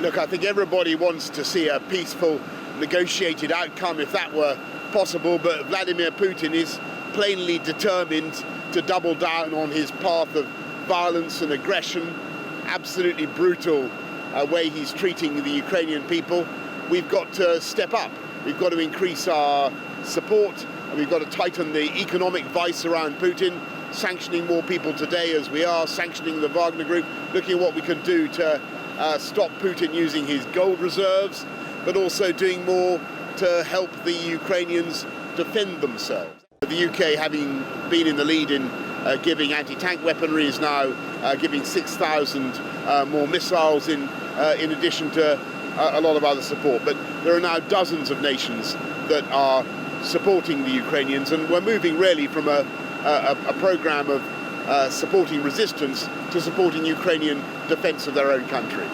Look, I think everybody wants to see a peaceful, negotiated outcome if that were possible, but Vladimir Putin is plainly determined to double down on his path of violence and aggression, absolutely brutal way he's treating the Ukrainian people. We've got to step up. We've got to increase our support, and we've got to tighten the economic vice around Putin, sanctioning more people today as we are, sanctioning the Wagner Group, looking at what we can do to stop Putin using his gold reserves, but also doing more to help the Ukrainians defend themselves. The UK, having been in the lead in giving anti-tank weaponry, is now giving 6,000 more missiles in addition to a lot of other support. But there are now dozens of nations that are supporting the Ukrainians, and we're moving really from a program of supporting resistance to supporting Ukrainian defense of their own country.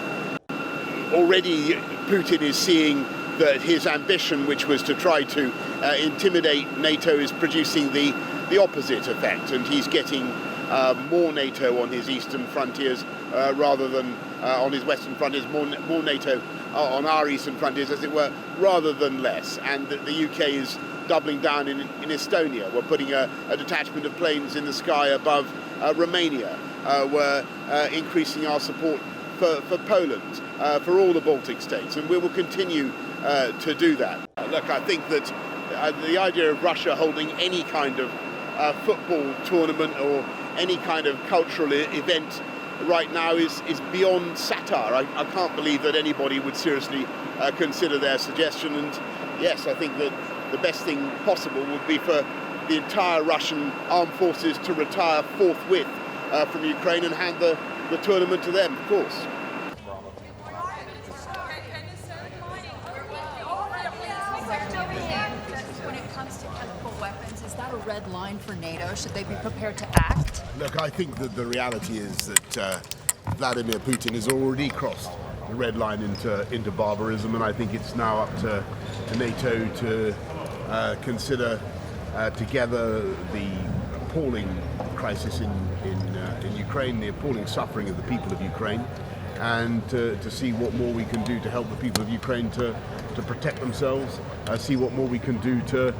Already Putin is seeing that his ambition, which was to try to intimidate NATO, is producing the opposite effect, and he's getting more NATO on his eastern frontiers rather than on his western frontiers, more NATO on our eastern frontiers, as it were, rather than less. And the UK is doubling down in Estonia. We're putting a detachment of planes in the sky above Romania. We're increasing our support for Poland, for all the Baltic states, and we will continue to do that. Look, I think that the idea of Russia holding any kind of football tournament or any kind of cultural event right now is beyond satire. I can't believe that anybody would seriously consider their suggestion, and yes, I think that the best thing possible would be for the entire Russian armed forces to retire forthwith from Ukraine and hand the tournament to them, of course. When it comes to chemical weapons, is that a red line for NATO? Should they be prepared to act? Look, I think that the reality is that Vladimir Putin has already crossed the red line into barbarism, and I think it's now up to NATO to consider together the appalling crisis in Ukraine, the appalling suffering of the people of Ukraine, and to see what more we can do to help the people of Ukraine to protect themselves, see what more we can do to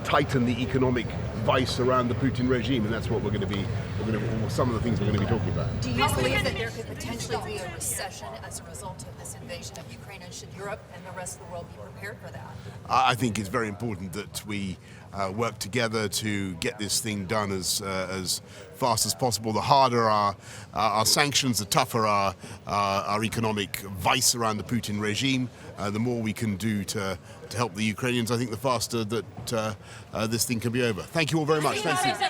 tighten the economic vice around the Putin regime, and that's what some of the things we're going to be talking about. Do you believe that there could potentially be a recession as a result of this invasion of Ukraine, and should Europe and the rest of the world be prepared for that? I think it's very important that we work together to get this thing done as fast as possible. The harder our sanctions, the tougher our economic vice around the Putin regime, the more we can do to help the Ukrainians. I think the faster that this thing can be over. Thank you all very much. Thank you.